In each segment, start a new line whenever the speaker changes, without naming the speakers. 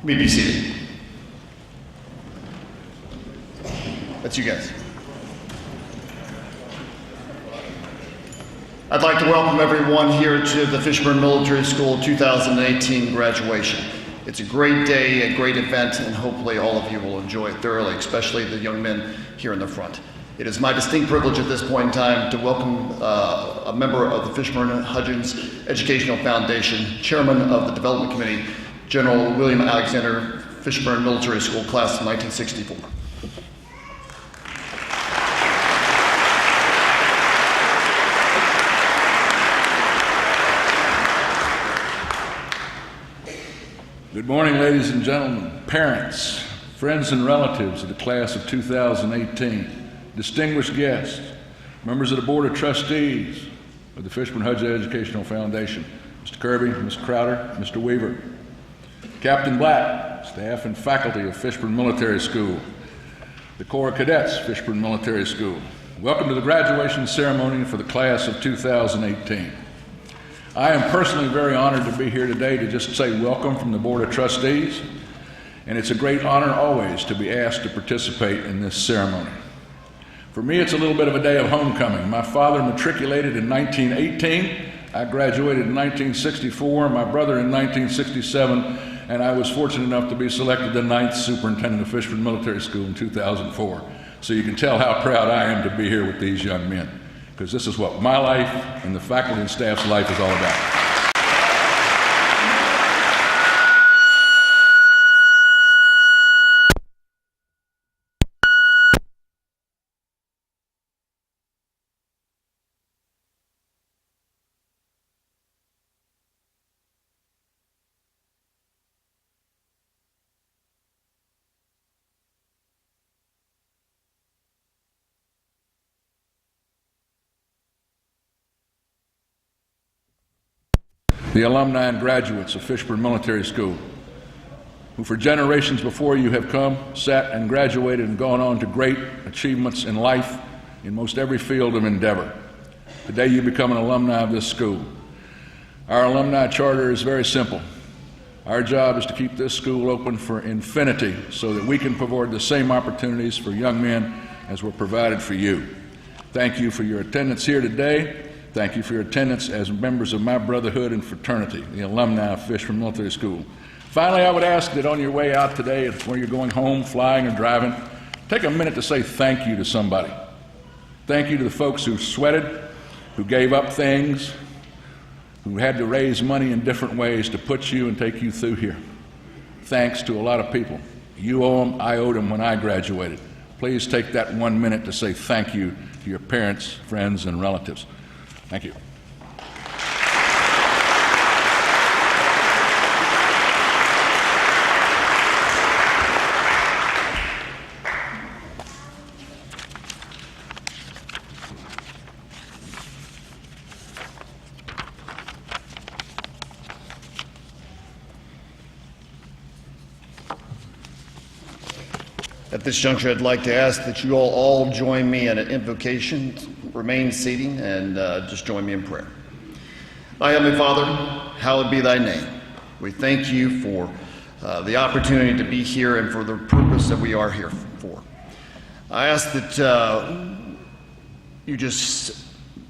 You may be seated. That's you guys. I'd like to welcome everyone here to the Fishburne Military School 2018 graduation. It's a great day, a great event, and hopefully all of you will enjoy it thoroughly, especially the young men here in the front. It is my distinct privilege at this point in time to welcome a member of the Fishburne-Hudgens Educational Foundation, Chairman of the Development Committee, General William Alexander, Fishburne Military School, Class of 1964.
Good morning, ladies and gentlemen, parents, friends and relatives of the class of 2018, distinguished guests, members of the Board of Trustees of the Fishburne-Hudgens Educational Foundation, Mr. Kirby, Ms. Crowder, Mr. Weaver, Captain Black, staff and faculty of Fishburne Military School, the Corps of Cadets, Fishburne Military School. Welcome to the graduation ceremony for the class of 2018. I am personally very honored to be here today to just say welcome from the Board of Trustees, and it's a great honor always to be asked to participate in this ceremony. For me, it's a little bit of a day of homecoming. My father matriculated in 1918, I graduated in 1964, my brother in 1967, and I was fortunate enough to be selected the 9th superintendent of Fishburne Military School in 2004. So you can tell how proud I am to be here with these young men, because this is what my life and the faculty and staff's life is all about. The alumni and graduates of Fishburne Military School, who for generations before you have come, sat, and graduated and gone on to great achievements in life in most every field of endeavor. Today you become an alumni of this school. Our alumni charter is very simple. Our job is to keep this school open for infinity so that we can provide the same opportunities for young men as were provided for you. Thank you for your attendance here today. Thank you for your attendance as members of my brotherhood and fraternity, the alumni of Fishburne Military School. Finally, I would ask that on your way out today, when you're going home, flying, or driving, take a minute to say thank you to somebody. Thank you to the folks who sweated, who gave up things, who had to raise money in different ways to put you and take you through here. Thanks to a lot of people. You owe them, I owed them when I graduated. Please take that 1 minute to say thank you to your parents, friends, and relatives. Thank you.
At this juncture, I'd like to ask that you all join me in an invocation. Remain seating and just join me in prayer. Our Heavenly Father, hallowed be thy name. We thank you for the opportunity to be here and for the purpose that we are here for. I ask that you just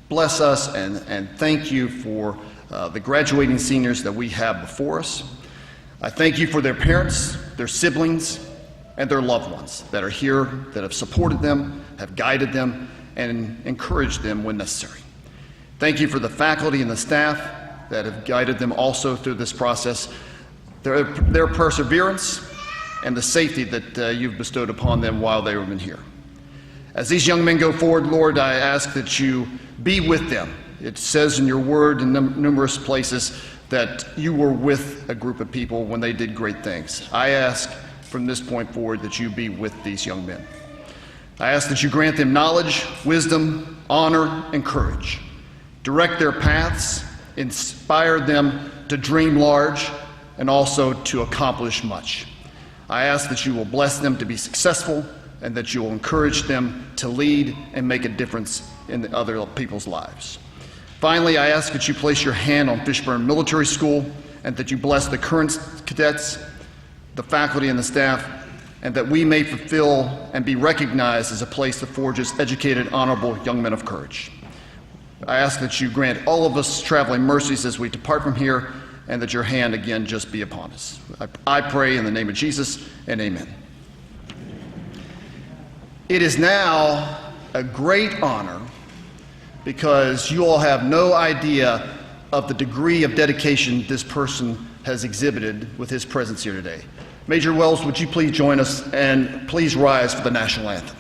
bless us and thank you for the graduating seniors that we have before us. I thank you for their parents, their siblings, and their loved ones that are here, that have supported them, have guided them, and encouraged them when necessary. Thank you for the faculty and the staff that have guided them also through this process, their perseverance, and the safety that you've bestowed upon them while they have been here. As these young men go forward, Lord, I ask that you be with them. It says in your word in numerous places that you were with a group of people when they did great things. I ask from this point forward that you be with these young men. I ask that you grant them knowledge, wisdom, honor, and courage. Direct their paths, inspire them to dream large, and also to accomplish much. I ask that you will bless them to be successful and that you will encourage them to lead and make a difference in other people's lives. Finally, I ask that you place your hand on Fishburne Military School and that you bless the current cadets, the faculty and the staff, and that we may fulfill and be recognized as a place that forges educated, honorable young men of courage. I ask that you grant all of us traveling mercies as we depart from here, and that your hand again just be upon us. I pray in the name of Jesus, and amen. It is now a great honor, because you all have no idea of the degree of dedication this person has exhibited with his presence here today. Major Wells, would you please join us, and please rise for the national anthem.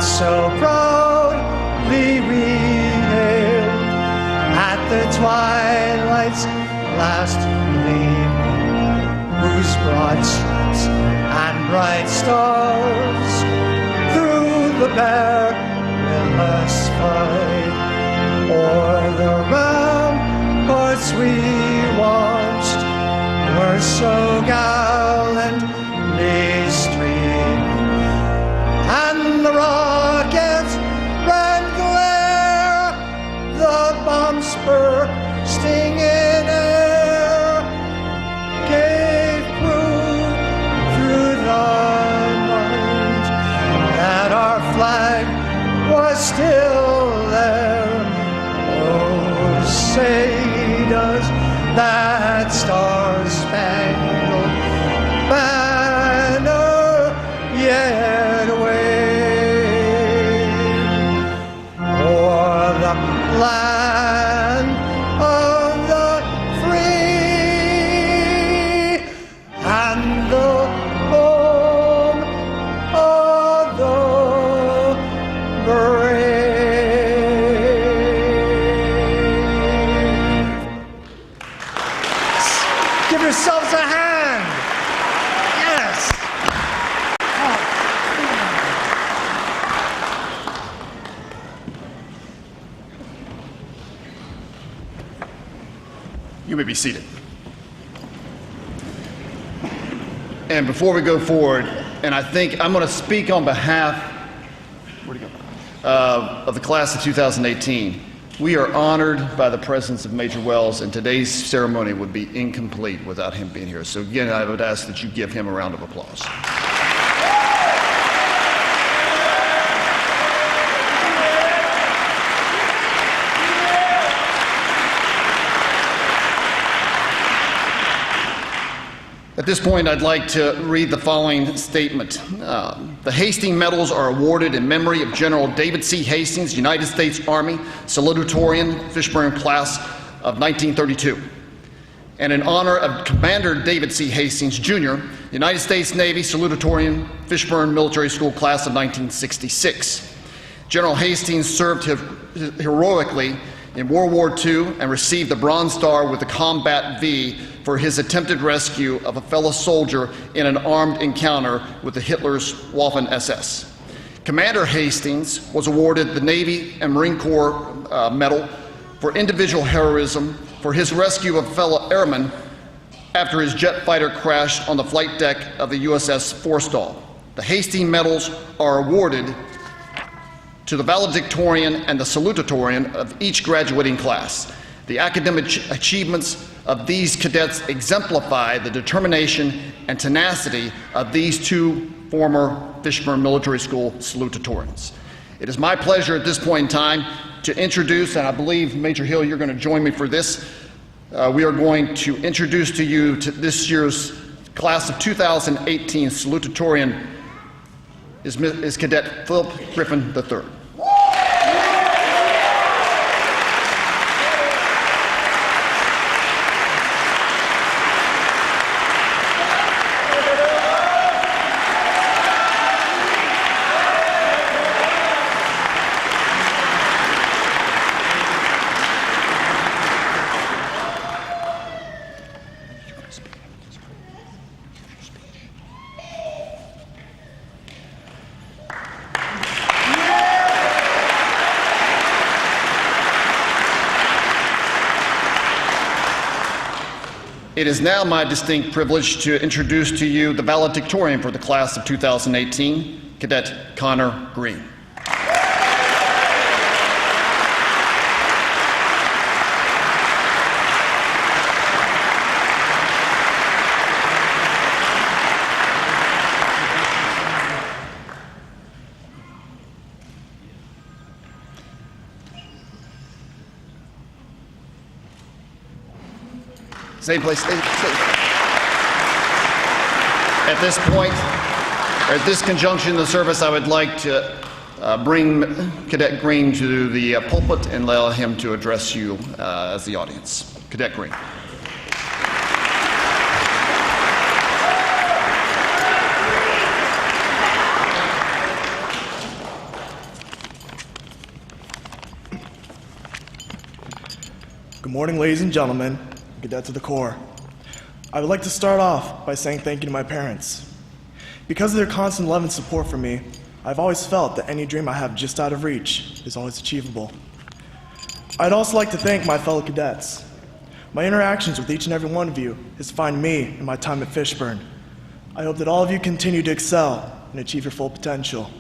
So proudly we hailed at the twilight's last gleam, whose broad streets and bright stars through the perilous fight o'er the ramparts we watched were so gallantly streamed, and the rockets red glare, the bombs bursting in air, gave proof through the night that our flag was still there. Oh, say does that star-spangled banner yet wave o'er the land of the free and the home of the brave. Give yourselves a hand. Yes.
You may be seated. And before we go forward, and I think I'm going to speak on behalf of the class of 2018. We are honored by the presence of Major Wells, and today's ceremony would be incomplete without him being here. So again, I would ask that you give him a round of applause. At this point, I'd like to read the following statement. The Hastings Medals are awarded in memory of General David C. Hastings, United States Army Salutatorian, Fishburne Class of 1932, and in honor of Commander David C. Hastings, Jr., United States Navy Salutatorian, Fishburne Military School Class of 1966. General Hastings served heroically in World War II and received the Bronze Star with the Combat V for his attempted rescue of a fellow soldier in an armed encounter with the Hitler's Waffen-SS. Commander Hastings was awarded the Navy and Marine Corps Medal for individual heroism for his rescue of a fellow airman after his jet fighter crashed on the flight deck of the USS Forstall. The Hastings Medals are awarded to the valedictorian and the salutatorian of each graduating class. The academic achievements of these cadets exemplify the determination and tenacity of these two former Fishburne Military School salutatorians. It is my pleasure at this point in time to introduce, and I believe, Major Hill, you're going to join me for this. We are going to introduce to you to this year's class of 2018 salutatorian is Cadet Philip Griffin III. It is now my distinct privilege to introduce to you the valedictorian for the class of 2018, Cadet Connor Green. Same place, stay. At this point, or at this conjunction in the service, I would like to bring Cadet Green to the pulpit and allow him to address you as the audience. Cadet Green.
Good morning, ladies and gentlemen, cadets of the Corps. I would like to start off by saying thank you to my parents. Because of their constant love and support for me, I've always felt that any dream I have just out of reach is always achievable. I'd also like to thank my fellow cadets. My interactions with each and every one of you has defined me in my time at Fishburne. I hope that all of you continue to excel and achieve your full potential.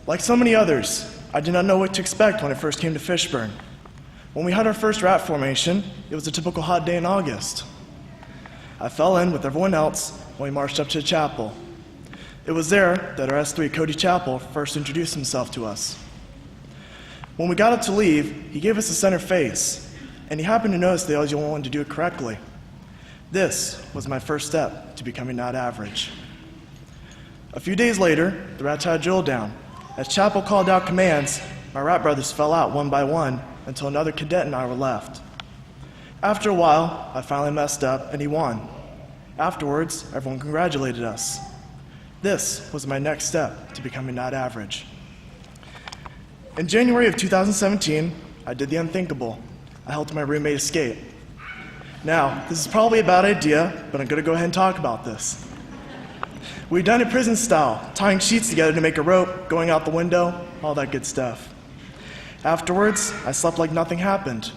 Like so many others, I did not know what to expect when I first came to Fishburne. When we had our first rat formation, it was a typical hot day in August. I fell in with everyone else when we marched up to the chapel. It was there that our S3 Cody Chapel first introduced himself to us. When we got up to leave, he gave us a center face, and he happened to notice that I was the only one to do it correctly. This was my first step to becoming not average. A few days later, the rats had a drill down. As chapel called out commands, my rat brothers fell out one by one until another cadet and I were left. After a while, I finally messed up and he won. Afterwards, everyone congratulated us. This was my next step to becoming not average. In January of 2017, I did the unthinkable. I helped my roommate escape. Now, this is probably a bad idea, but I'm gonna go ahead and talk about this. We'd done it prison style, tying sheets together to make a rope, going out the window, all that good stuff. Afterwards, I slept like nothing happened.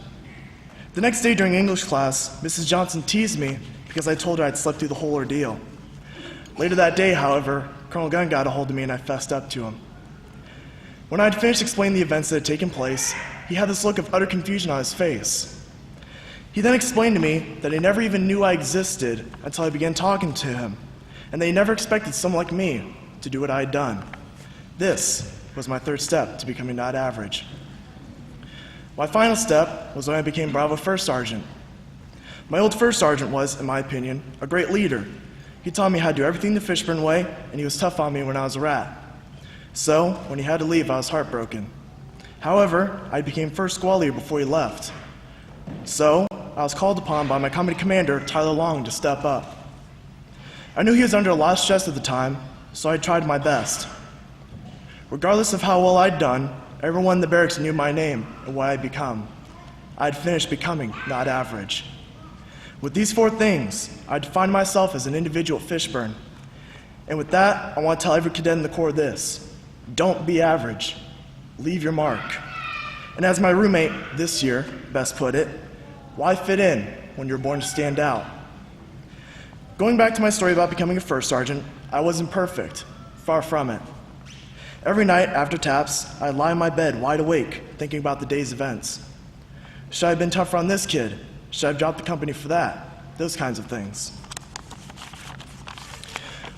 The next day during English class, Mrs. Johnson teased me because I told her I'd slept through the whole ordeal. Later that day, however, Colonel Gunn got a hold of me and I fessed up to him. When I'd finished explaining the events that had taken place, he had this look of utter confusion on his face. He then explained to me that he never even knew I existed until I began talking to him, and that he never expected someone like me to do what I had done. This was my third step to becoming not average. My final step was when I became Bravo First Sergeant. My old First Sergeant was, in my opinion, a great leader. He taught me how to do everything the Fishburne way, and he was tough on me when I was a rat. So, when he had to leave, I was heartbroken. However, I became First Squad Leader before he left. So, I was called upon by my company commander, Tyler Long, to step up. I knew he was under a lot of stress at the time, so I tried my best. Regardless of how well I'd done, everyone in the barracks knew my name and what I'd become. I'd finished becoming not average. With these four things, I defined myself as an individual at Fishburne. And with that, I want to tell every cadet in the Corps this: don't be average. Leave your mark. And as my roommate this year best put it, why fit in when you're born to stand out? Going back to my story about becoming a first sergeant, I wasn't perfect. Far from it. Every night after taps, I'd lie in my bed wide awake, thinking about the day's events. Should I have been tougher on this kid? Should I have dropped the company for that? Those kinds of things.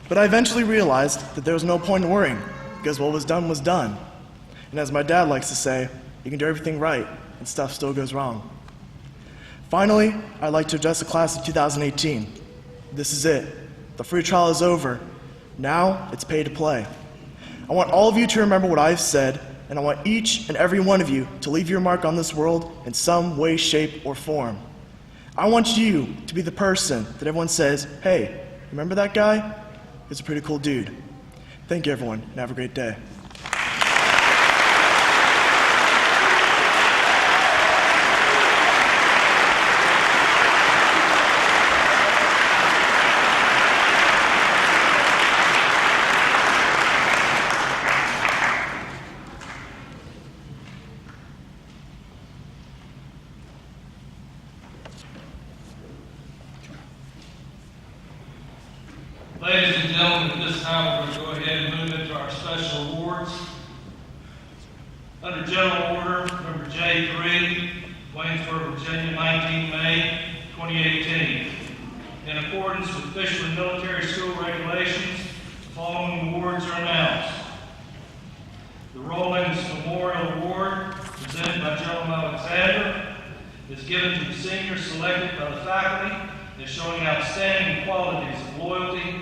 But I eventually realized that there was no point in worrying, because what was done. And as my dad likes to say, you can do everything right, and stuff still goes wrong. Finally, I'd like to address the class of 2018. This is it. The free trial is over. Now, it's pay to play. I want all of you to remember what I've said, and I want each and every one of you to leave your mark on this world in some way, shape, or form. I want you to be the person that everyone says, hey, remember that guy? He's a pretty cool dude. Thank you, everyone, and have a great day.
Ladies and gentlemen, at this time we're going to go ahead and move into our special awards. Under General Order Number J3, Waynesburg, Virginia, 19 May 2018. In accordance with Fishburne Military School regulations, the following awards are announced. The Rawlings Memorial Award, presented by General Alexander, is given to the seniors selected by the faculty as showing outstanding qualities of loyalty,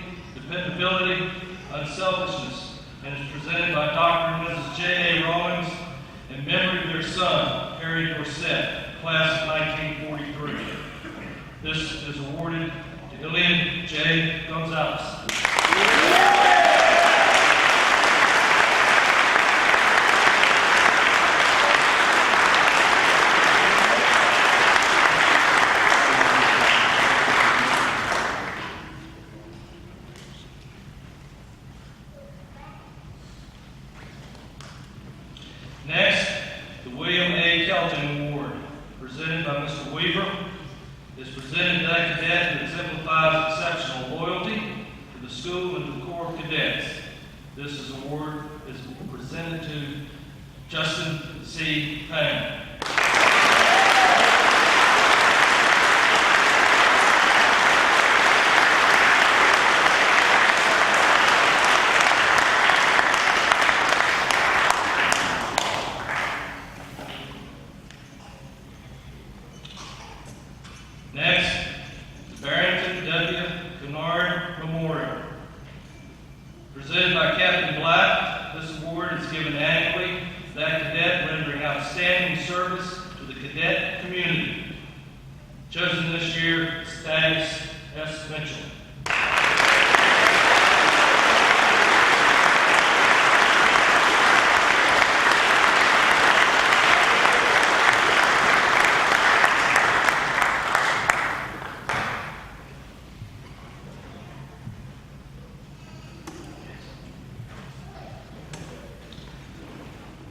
dependability, unselfishness, and is presented by Dr. and Mrs. J.A. Rawlings in memory of their son, Harry Dorset, class of 1943. This is awarded to Ilian J. Gonzalez. Next, the William A. Kelton Award, presented by Mr. Weaver, is presented to that cadet who exemplifies exceptional loyalty to the school and to the Corps of Cadets. This award is presented to Justin C. Payne. Next, the Barrington W. Kennard Memorial. Presented by Captain Black, this award is given annually to that cadet rendering outstanding service to the cadet community. Chosen this year is Thaddeus S. Mitchell.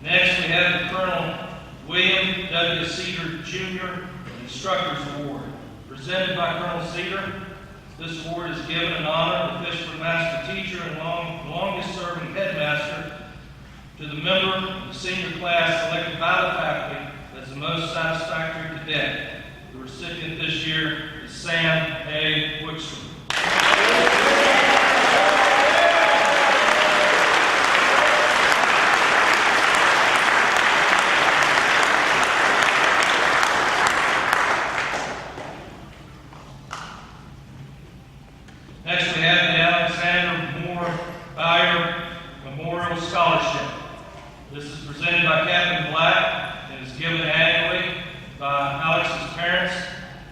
Next, we have the Colonel William W. Cedar Jr. Instructors Award. Presented by Colonel Cedar, this award is given in honor of the Fishburne Master Teacher and longest-serving headmaster to the member of the senior class selected by the faculty as the most satisfactory cadet. The recipient this year is Sam A. Wickstrom. Next, we have the Alexander Moore Byer Memorial Scholarship. This is presented by Captain Black and is given annually by Alex's parents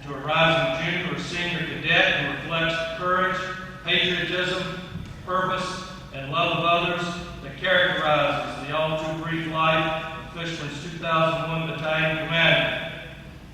to a rising junior or senior cadet who reflects the courage, patriotism, purpose, and love of others that characterizes the all-too-brief life of Fishburne's 2001 Battalion Commander.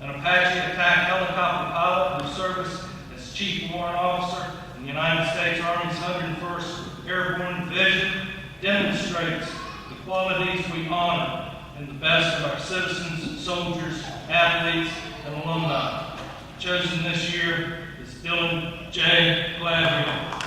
An Apache attack helicopter pilot whose service as Chief Warrant Officer in the United States Army's 101st Airborne Division demonstrates the qualities we honor in the best of our citizens, soldiers, athletes, and alumni. Chosen this year is Dylan J. Gladwell.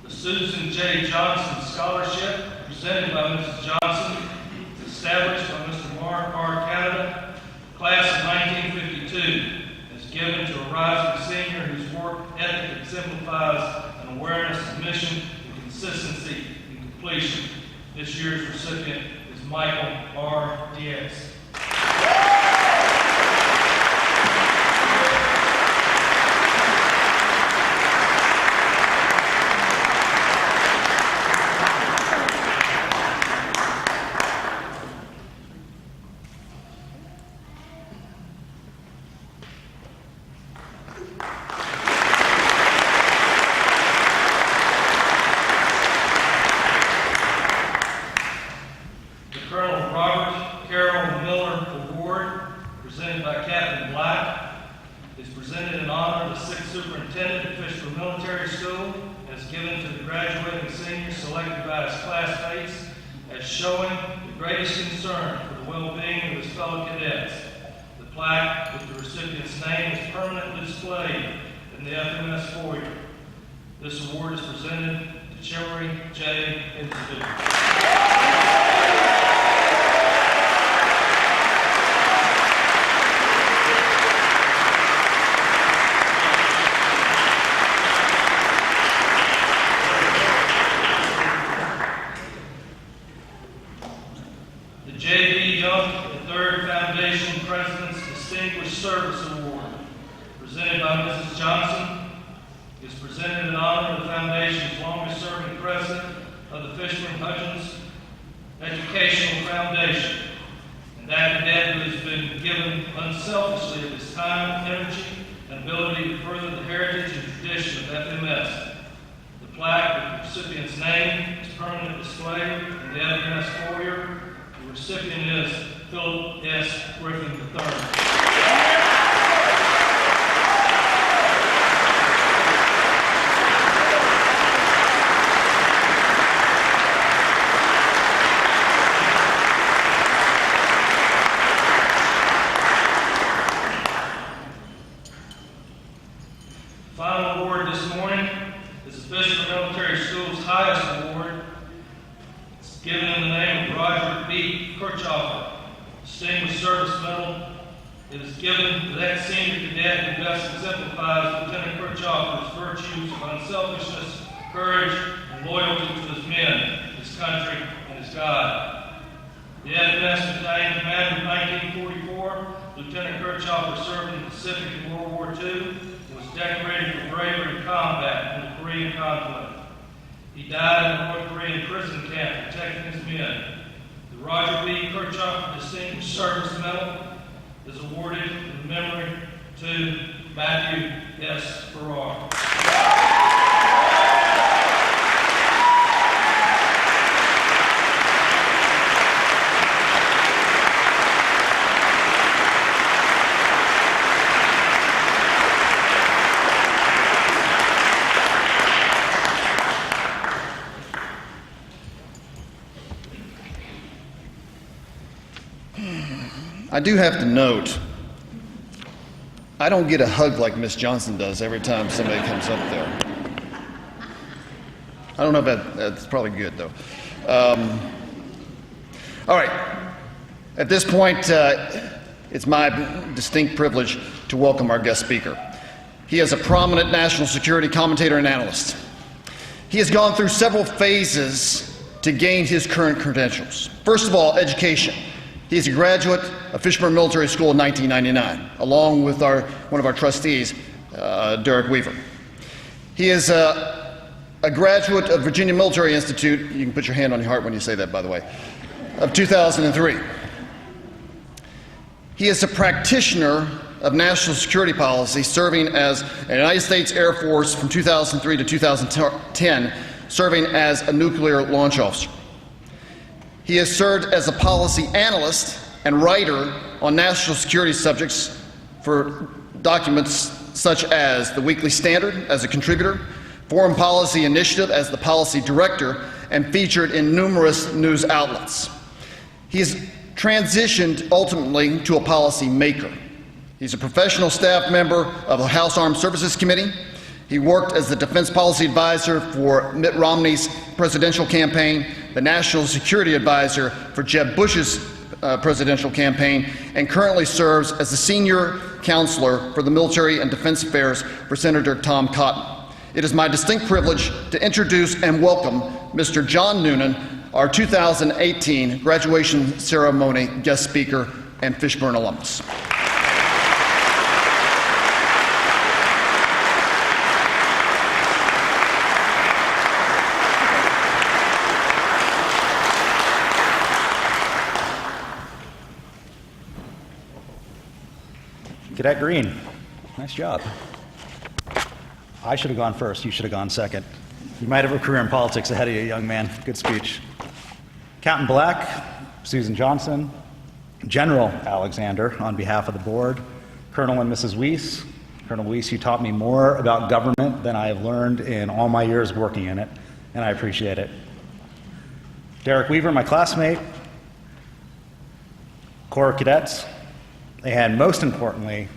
The Susan J. Johnson Scholarship, presented by Mrs. Johnson, is established by Mr. Mark R. Canada, class of 1952, is given to a rising senior whose work ethic exemplifies an awareness of mission and consistency in completion. This year's recipient is Michael R. Diaz. Colonel Robert Carroll honor the 6th Superintendent of Fishburne Military School and is given to the graduating seniors selected by his classmates as showing the greatest concern for the well-being of his fellow cadets. The plaque with the recipient's name is permanently displayed in the FMS foyer. This award is presented to Summer JROTC. President's Distinguished Service Award, presented by Mrs. Johnson, is presented in honor of the Foundation's longest-serving president of the Fishburne Hutchins Educational Foundation, and that cadet who has been given unselfishly of his time, energy, and ability to further the heritage and tradition of FMS. The plaque with the recipient's name is permanently displayed in the FMS foyer. The recipient is Philip S. Griffin III. Final award this morning is the Fishburne Military School's highest award. It's given in the name of Roger B. Kirchhoffer, Distinguished Service Medal. It is given to that senior cadet who best exemplifies Lieutenant Kirchhoffer's virtues of unselfishness, courage, and loyalty to his men, his country, and his God. The FMS Battalion Commander in 1944, Lieutenant Kirchhoffer served in the Pacific in World War II and was decorated for bravery in combat in the Korean conflict. He died in a North Korean prison camp protecting his men. The Roger B. Kirchhoffer Distinguished Service Medal is awarded in memory to Matthew S. Farrar.
I do have to note, I don't get a hug like Miss Johnson does every time somebody comes up there. I don't know if that's probably good, though. All right. At this point, it's my distinct privilege to welcome our guest speaker. He is a prominent national security commentator and analyst. He has gone through several phases to gain his current credentials. First of all, education. He is a graduate of Fishburne Military School in 1999, along with one of our trustees, Derek Weaver. He is a graduate of Virginia Military Institute, you can put your hand on your heart when you say that, by the way, of 2003. He is a practitioner of national security policy, serving as a United States Air Force from 2003 to 2010, serving as a nuclear launch officer. He has served as a policy analyst and writer on national security subjects for documents such as the Weekly Standard as a contributor, Foreign Policy Initiative as the policy director, and featured in numerous news outlets. He has transitioned ultimately to a policy maker. He's a professional staff member of the House Armed Services Committee. He worked as the defense policy advisor for Mitt Romney's presidential campaign, the national security advisor for Jeb Bush's presidential campaign, and currently serves as the senior counselor for the military and defense affairs for Senator Tom Cotton. It is my distinct privilege to introduce and welcome Mr. John Noonan, our 2018 graduation ceremony guest speaker and Fishburne alumnus.
Cadet Green, nice job. I should have gone first, you should have gone second. You might have a career in politics ahead of you, young man. Good speech. Captain Black, Susan Johnson, General Alexander, on behalf of the board, Colonel and Mrs. Weiss, Colonel Weiss, you taught me more about government than I have learned in all my years working in it, and I appreciate it. Derek Weaver, my classmate, Corps of Cadets, and most importantly,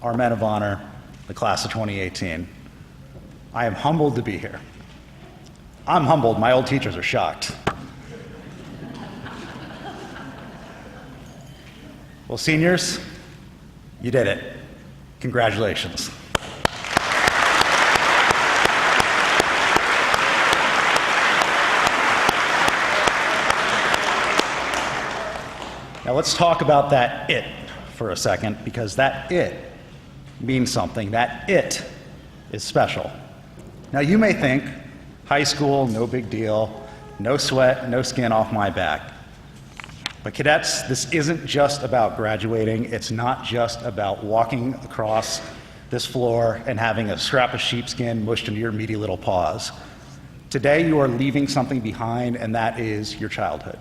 our men of honor, the class of 2018. I am humbled to be here. I'm humbled. My old teachers are shocked. Well, seniors, you did it. Congratulations. Now let's talk about that it for a second, because that it means something. That it is special. Now you may think, high school, no big deal, no sweat, no skin off my back. But cadets, this isn't just about graduating. It's not just about walking across this floor and having a scrap of sheepskin mushed into your meaty little paws. Today you are leaving something behind, and that is your childhood.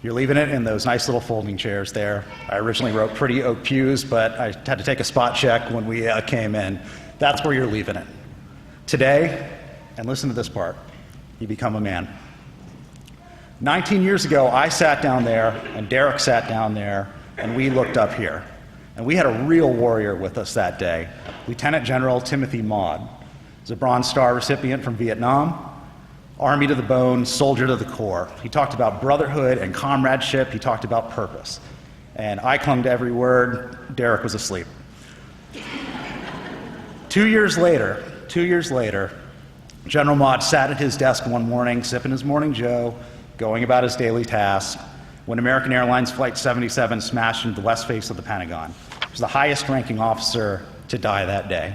You're leaving it in those nice little folding chairs there. I originally wrote pretty oak pews, but I had to take a spot check when we came in. That's where you're leaving it. Today, and listen to this part, you become a man. 19 years ago, I sat down there, and Derek sat down there, and we looked up here. And we had a real warrior with us that day, Lieutenant General Timothy Maude. He's a Bronze Star recipient from Vietnam, Army to the bone, soldier to the core. He talked about brotherhood and comradeship. He talked about purpose. And I clung to every word. Derek was asleep. 2 years later, General Maude sat at his desk one morning, sipping his morning joe, going about his daily task, when American Airlines Flight 77 smashed into the west face of the Pentagon. He was the highest ranking officer to die that day.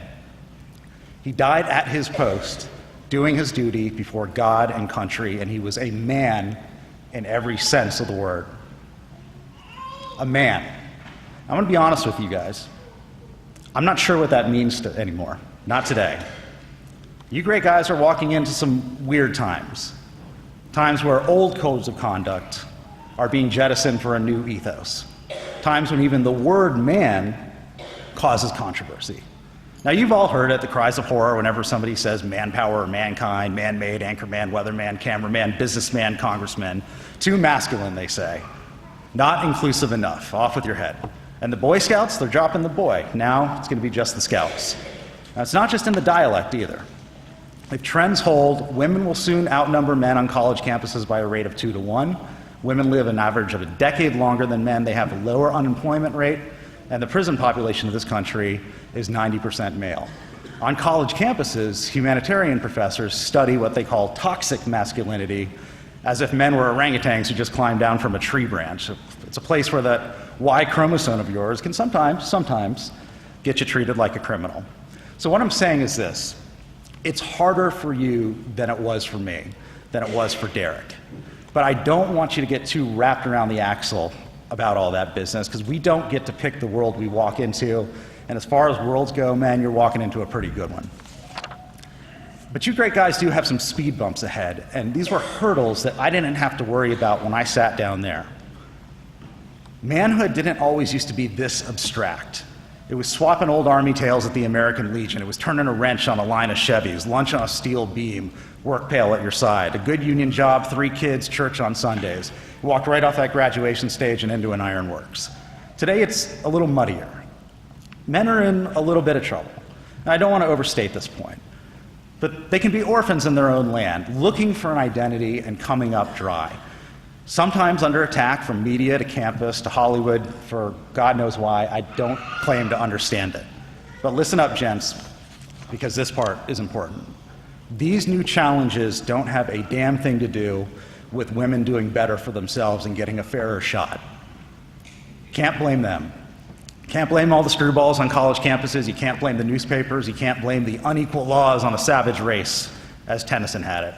He died at his post, doing his duty before God and country, and he was a man in every sense of the word. A man. I'm going to be honest with you guys. I'm not sure what that means anymore. Not today. You great guys are walking into some weird times. Times where old codes of conduct are being jettisoned for a new ethos. Times when even the word man causes controversy. Now, you've all heard it, the cries of horror whenever somebody says manpower or mankind, man-made, anchorman, weatherman, cameraman, businessman, congressman. Too masculine, they say. Not inclusive enough. Off with your head. And the Boy Scouts, they're dropping the boy. Now it's going to be just the Scouts. Now, it's not just in the dialect either. If trends hold, women will soon outnumber men on college campuses by a rate of 2 to 1. Women live an average of a decade longer than men. They have a lower unemployment rate, and the prison population of this country is 90% male. On college campuses, humanitarian professors study what they call toxic masculinity, as if men were orangutans who just climbed down from a tree branch. It's a place where that Y chromosome of yours can sometimes get you treated like a criminal. So what I'm saying is this. It's harder for you than it was for me, than it was for Derek. But I don't want you to get too wrapped around the axle about all that business, because we don't get to pick the world we walk into. And as far as worlds go, man, you're walking into a pretty good one. But you great guys do have some speed bumps ahead, and these were hurdles that I didn't have to worry about when I sat down there. Manhood didn't always used to be this abstract. It was swapping old Army tales at the American Legion. It was turning a wrench on a line of Chevys, lunch on a steel beam, work pail at your side, a good union job, 3 kids, church on Sundays. You walked right off that graduation stage and into an ironworks. Today it's a little muddier. Men are in a little bit of trouble. And I don't want to overstate this point, but they can be orphans in their own land, looking for an identity and coming up dry. Sometimes under attack from media to campus to Hollywood for God knows why. I don't claim to understand it. But listen up, gents, because this part is important. These new challenges don't have a damn thing to do with women doing better for themselves and getting a fairer shot. Can't blame them. Can't blame all the screwballs on college campuses. You can't blame the newspapers. You can't blame the unequal laws on a savage race, as Tennyson had it.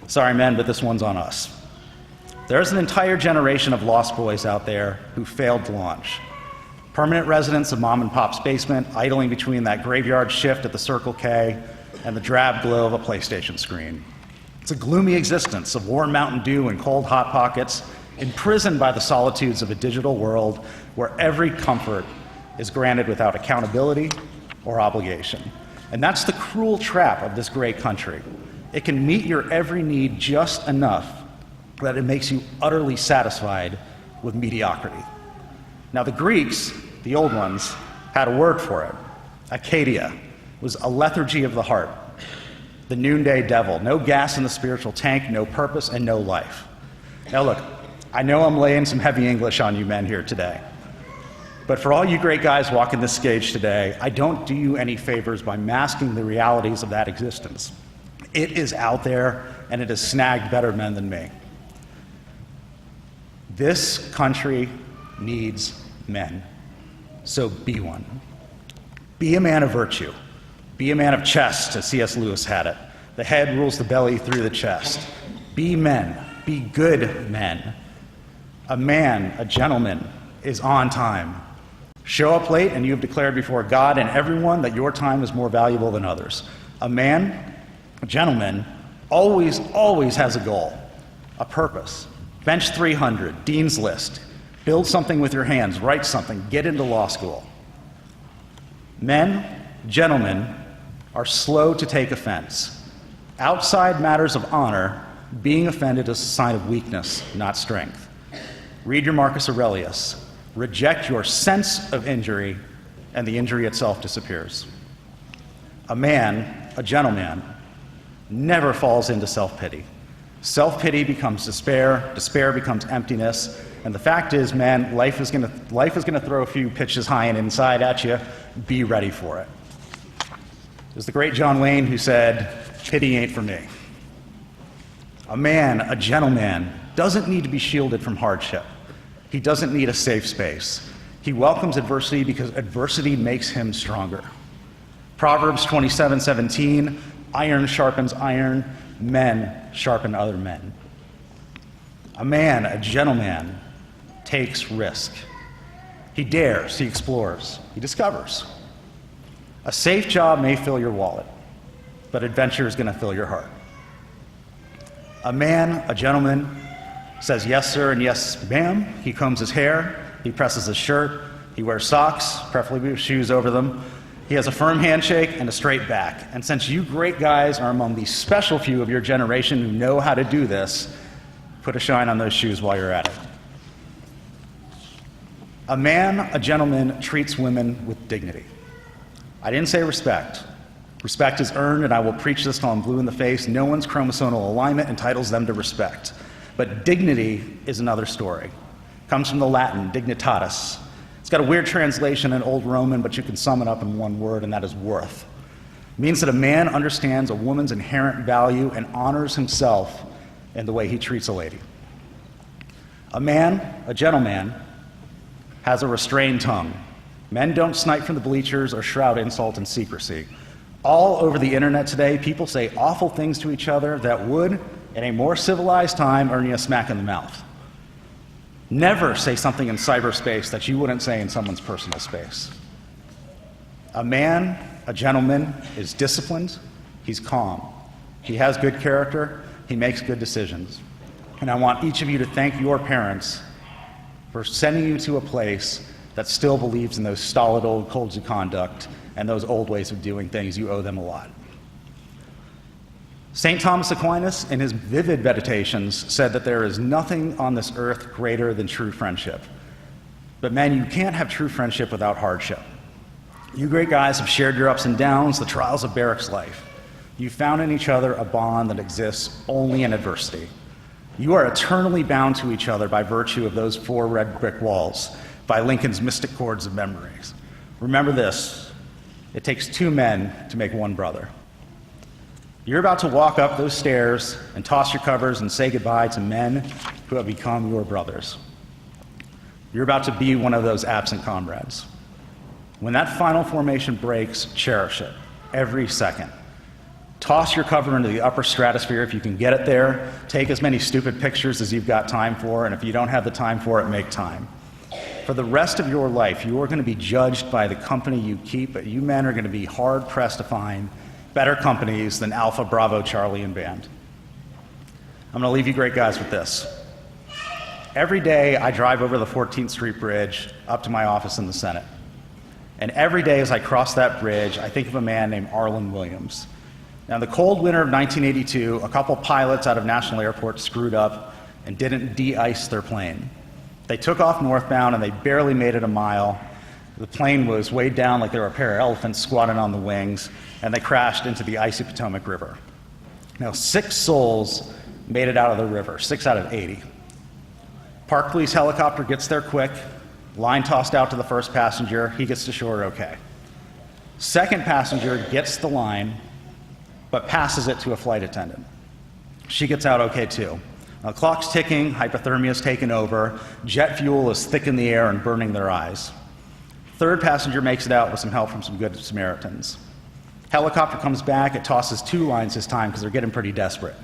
Sorry, men, but this one's on us. There's an entire generation of lost boys out there who failed to launch. Permanent residents of mom and pop's basement, idling between that graveyard shift at the Circle K and the drab glow of a PlayStation screen. It's a gloomy existence of warm Mountain Dew and cold Hot Pockets, imprisoned by the solitudes of a digital world where every comfort is granted without accountability or obligation. And that's the cruel trap of this great country. It can meet your every need just enough that it makes you utterly satisfied with mediocrity. Now, the Greeks, the old ones, had a word for it. Acadia was a lethargy of the heart, the noonday devil, no gas in the spiritual tank, no purpose, and no life. Now look, I know I'm laying some heavy English on you men here today, but for all you great guys walking this stage today, I don't do you any favors by masking the realities of that existence. It is out there, and it has snagged better men than me. This country needs men, so be one. Be a man of virtue. Be a man of chest, as C.S. Lewis had it. The head rules the belly through the chest. Be men. Be good men. A man, a gentleman, is on time. Show up late, and you have declared before God and everyone that your time is more valuable than others. A man, a gentleman, always has a goal, a purpose. Bench 300, Dean's List. Build something with your hands, write something, get into law school. Men, gentlemen, are slow to take offense. Outside matters of honor, being offended is a sign of weakness, not strength. Read your Marcus Aurelius. Reject your sense of injury, and the injury itself disappears. A man, a gentleman, never falls into self-pity. Self-pity becomes despair, despair becomes emptiness, and the fact is, man, life is gonna throw a few pitches high and inside at you. Be ready for it. It was the great John Wayne who said, "Pity ain't for me." A man, a gentleman, doesn't need to be shielded from hardship. He doesn't need a safe space. He welcomes adversity because adversity makes him stronger. Proverbs 27:17, iron sharpens iron, men sharpen other men. A man, a gentleman, takes risk. He dares, he explores, he discovers. A safe job may fill your wallet, but adventure is going to fill your heart. A man, a gentleman, says yes sir and yes ma'am. He combs his hair, he presses his shirt, he wears socks, preferably with shoes over them. He has a firm handshake and a straight back. And since you great guys are among the special few of your generation who know how to do this, put a shine on those shoes while you're at it. A man, a gentleman, treats women with dignity. I didn't say respect. Respect is earned, and I will preach this till I'm blue in the face. No one's chromosomal alignment entitles them to respect. But dignity is another story. It comes from the Latin, dignitatis. It's got a weird translation in Old Roman, but you can sum it up in one word, and that is worth. It means that a man understands a woman's inherent value and honors himself in the way he treats a lady. A man, a gentleman, has a restrained tongue. Men don't snipe from the bleachers or shroud insult in secrecy. All over the internet today, people say awful things to each other that would, in a more civilized time, earn you a smack in the mouth. Never say something in cyberspace that you wouldn't say in someone's personal space. A man, a gentleman, is disciplined, he's calm, he has good character, he makes good decisions. And I want each of you to thank your parents for sending you to a place that still believes in those stolid old codes of conduct and those old ways of doing things. You owe them a lot. St. Thomas Aquinas, in his vivid meditations, said that there is nothing on this earth greater than true friendship. But man, you can't have true friendship without hardship. You great guys have shared your ups and downs, the trials of barracks life. You found in each other a bond that exists only in adversity. You are eternally bound to each other by virtue of those 4 red brick walls, by Lincoln's mystic chords of memories. Remember this, it takes 2 men to make 1 brother. You're about to walk up those stairs and toss your covers and say goodbye to men who have become your brothers. You're about to be one of those absent comrades. When that final formation breaks, cherish it, every second. Toss your cover into the upper stratosphere if you can get it there. Take as many stupid pictures as you've got time for, and if you don't have the time for it, make time. For the rest of your life, you are going to be judged by the company you keep, but you men are going to be hard-pressed to find better companies than Alpha, Bravo, Charlie, and Band. I'm going to leave you great guys with this. Every day, I drive over the 14th Street Bridge up to my office in the Senate. And every day as I cross that bridge, I think of a man named Arlen Williams. Now, in the cold winter of 1982, a couple pilots out of National Airport screwed up and didn't de-ice their plane. They took off northbound and they barely made it a mile. The plane was weighed down like there were a pair of elephants squatting on the wings, and they crashed into the icy Potomac River. Now, 6 souls made it out of the river, 6 out of 80. Park Police helicopter gets there quick, line tossed out to the first passenger, he gets to shore okay. Second passenger gets the line, but passes it to a flight attendant. She gets out okay too. Now, the clock's ticking, hypothermia's taken over, jet fuel is thick in the air and burning their eyes. Third passenger makes it out with some help from some good Samaritans. Helicopter comes back, it tosses 2 lines this time because they're getting pretty desperate.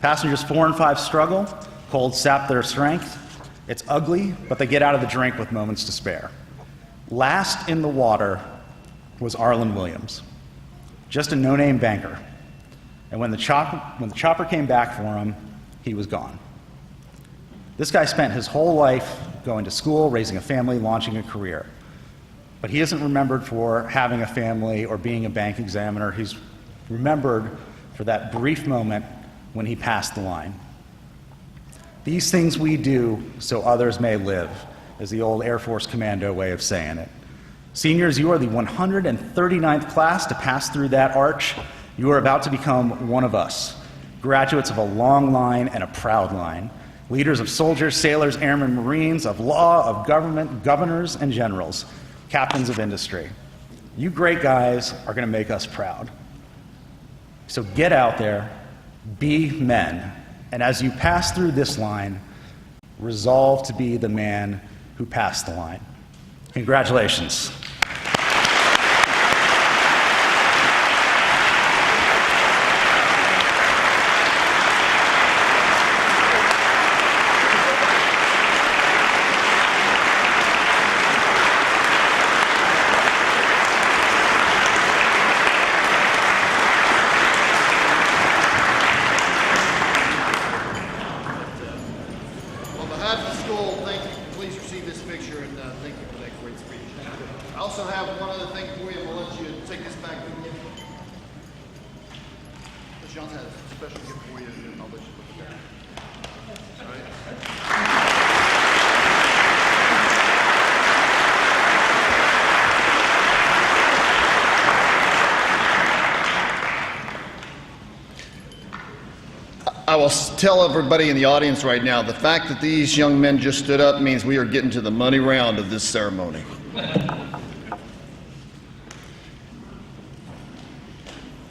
Passengers 4 and 5 struggle, cold sap their strength. It's ugly, but they get out of the drink with moments to spare. Last in the water was Arlen Williams, just a no-name banker. And when the chopper came back for him, he was gone. This guy spent his whole life going to school, raising a family, launching a career. But he isn't remembered for having a family or being a bank examiner. He's remembered for that brief moment when he passed the line. These things we do so others may live, is the old Air Force commando way of saying it. Seniors, you are the 139th class to pass through that arch. You are about to become one of us, graduates of a long line and a proud line, leaders of soldiers, sailors, airmen, Marines, of law, of government, governors, and generals, captains of industry. You great guys are going to make us proud. So get out there, be men, and as you pass through this line, resolve to be the man who passed the line. Congratulations.
On behalf of the school, thank you. Please receive this picture and thank you for that great speech. I also have one other thing for you. I'm going to let you take this back with you. Mr. Johnson has a special gift for you, and I'll let you put it there. All right? I will tell everybody in the audience right now, the fact that these young men just stood up means we are getting to the money round of this ceremony.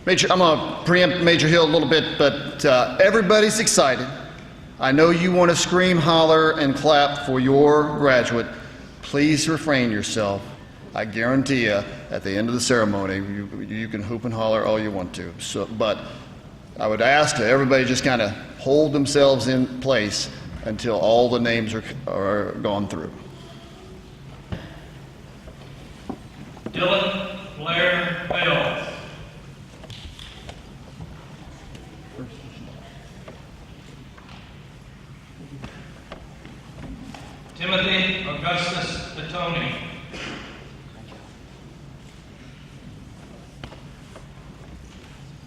I'm going to preempt Major Hill a little bit, but everybody's excited. I know you want to scream, holler, and clap for your graduate. Please refrain yourself. I guarantee you, at the end of the ceremony, you can hoop and holler all you want to. But I would ask that everybody just kind of hold themselves in place until all the names are gone through.
Dylan Blair Bales. Timothy Augustus Petoni.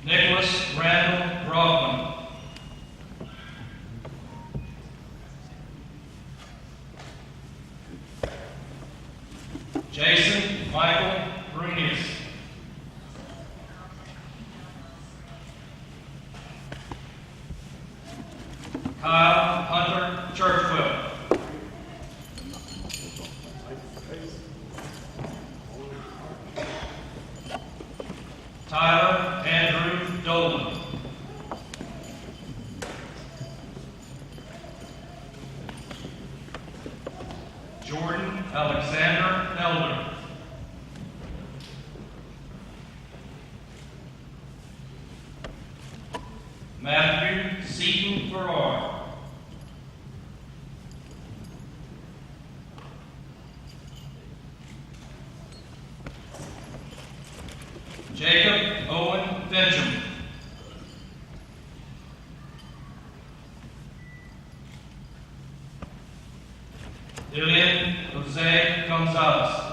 Nicholas Randall Brockman. Jason Michael Brunius. Kyle Hunter Churchwell. Tyler Andrew Dolan. Jordan Alexander Elder. Matthew Seaton Farrar. Jacob Owen Benjamin. Ilian Jose Gonzalez.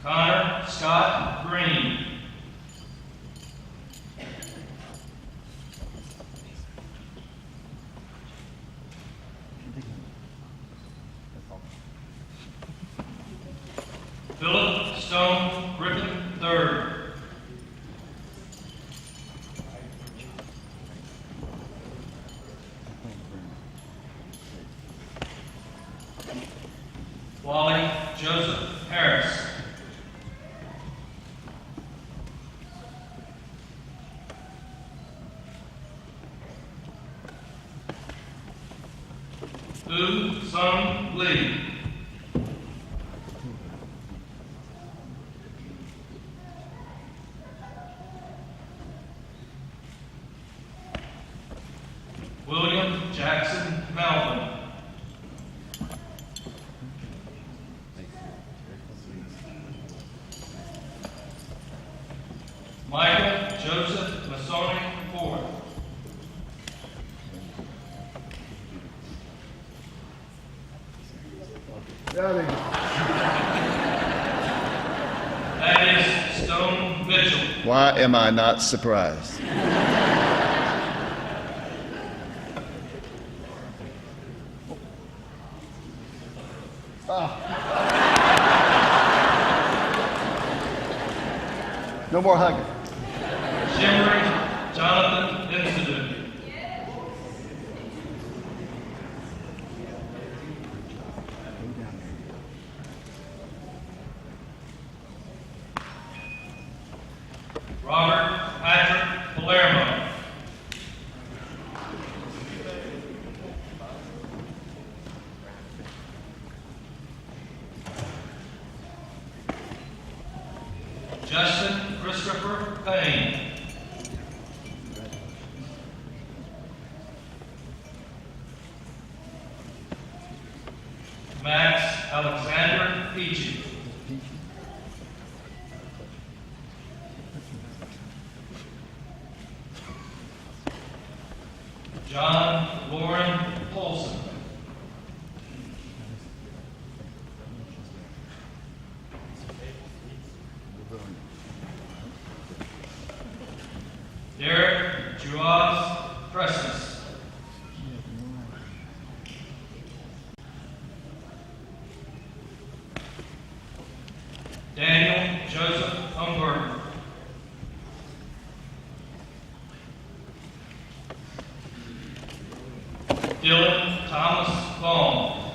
Connor Scott Green. Philip Stone Griffin III. Wally Joseph Harris. Hu Sung Lee. William Jackson Melvin. Michael Joseph Masonic IV. That is Stone Mitchell.
Why am I not surprised? No more hugging.
Shimmery Jonathan Institute. Robert Patrick Palermo. Justin Christopher Payne. Max Alexander Peachy. John Lauren Polson. Derek Juaz Preston. Daniel Joseph Humberger. Dylan Thomas Baum.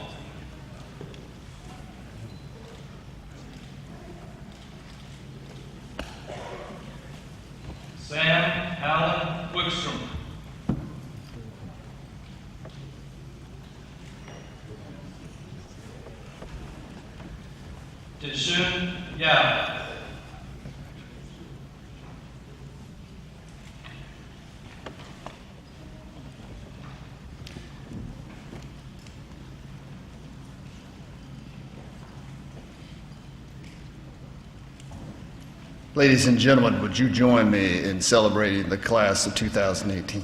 Sam Allen Wickstrom. Tishun Yao.
Ladies and gentlemen, would you join me in celebrating the class of 2018?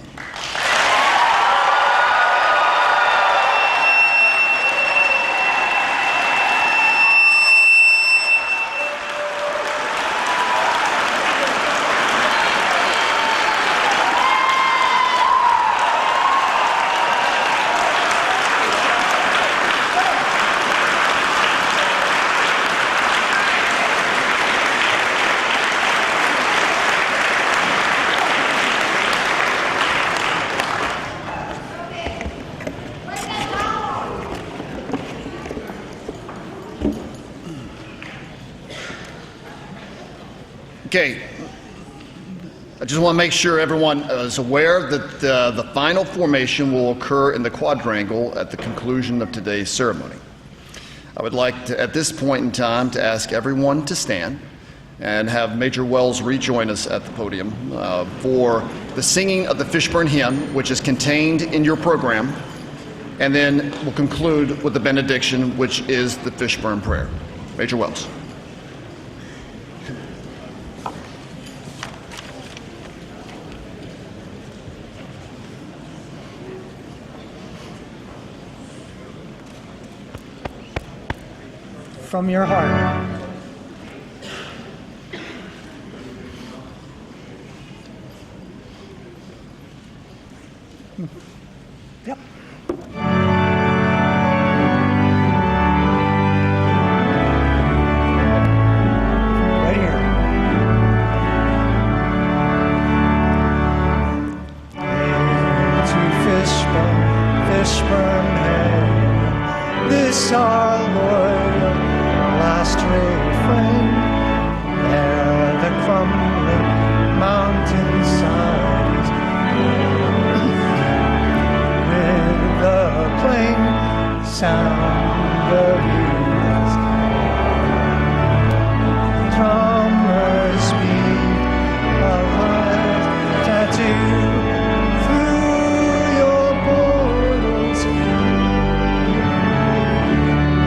Okay, I just want to make sure everyone is aware that the final formation will occur in the quadrangle at the conclusion of today's ceremony. I would like to, at this point in time, to ask everyone to stand and have Major Wells rejoin us at the podium for the singing of the Fishburne hymn, which is contained in your program, and then we'll conclude with the benediction, which is the Fishburne prayer. Major Wells.
from your heart. Yep. Right here. Hail to Fishburne, hail. This our loyal last refrain. There the crumbling mountainsides with the plain sound of youth. Drummers beat alive, tattoo through your portals.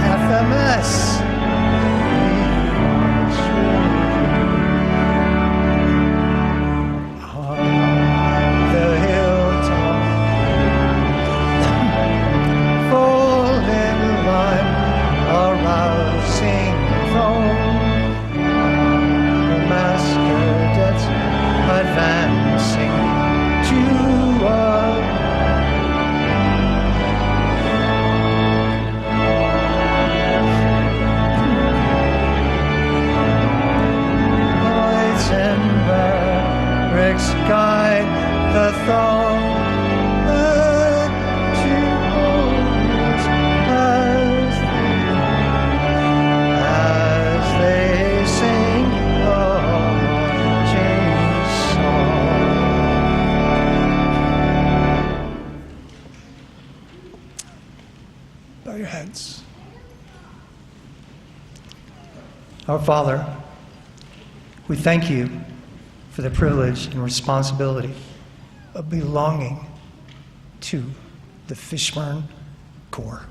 FMS, we march with you. On the hilltop, fall in line, a rousing throng. Mass cadets advancing to us. Lights and barracks guide the throng. To owners as they sing a marching song. Bow your heads. Our Father, we thank you for the privilege and responsibility of belonging to the Fishburne Corps.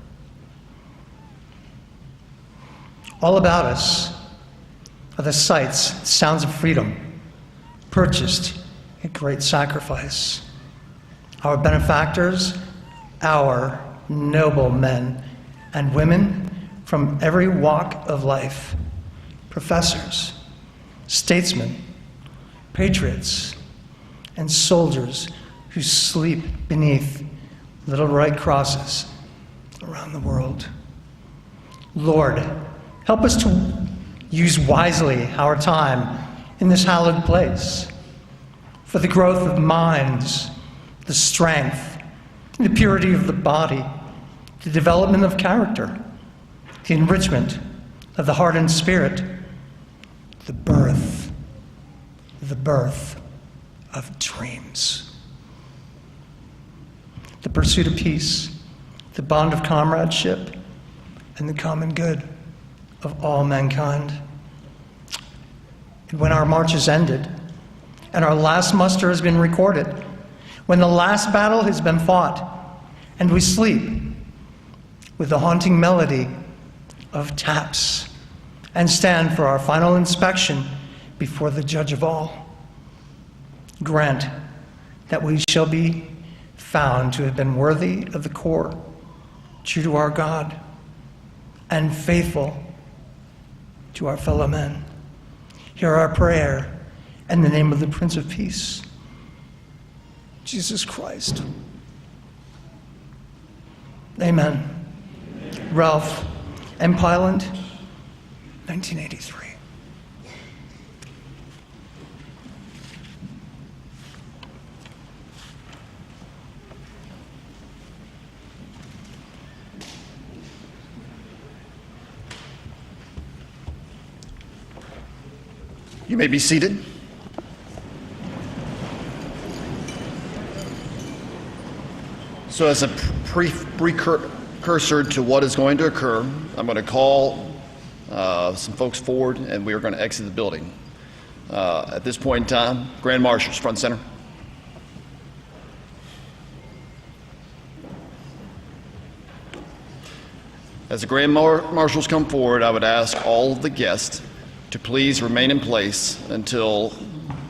All about us are the sights, sounds of freedom, purchased at great sacrifice. Our benefactors, our noble men and women from every walk of life, professors, statesmen, patriots, and soldiers who sleep beneath little white crosses around the world. Lord, help us to use wisely our time in this hallowed place for the growth of minds, the strength, the purity of the body, the development of character, the enrichment of the heart and spirit, the birth of dreams, the pursuit of peace, the bond of comradeship, and the common good of all mankind. And when our march is ended, and our last muster has been recorded, when the last battle has been fought, and we sleep with the haunting melody of taps, and stand for our final inspection before the judge of all, grant that we shall be found to have been worthy of the Corps, true to our God, and faithful to our fellow men. Hear our prayer in the name of the Prince of Peace, Jesus Christ. Amen. Ralph M. Pyland, 1983.
You may be seated. So as a precursor to what is going to occur, I'm going to call some folks forward, and we are going to exit the building. At this point in time, Grand Marshals, front center. As the Grand Marshals come forward, I would ask all of the guests to please remain in place until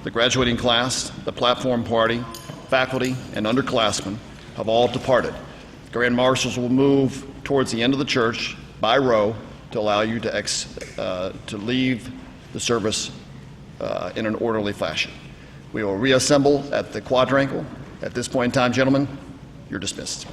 the graduating class, the platform party, faculty, and underclassmen have all departed. Grand Marshals will move towards the end of the church by row to allow you to leave the service in an orderly fashion. We will reassemble at the quadrangle. At this point in time, gentlemen, you're dismissed.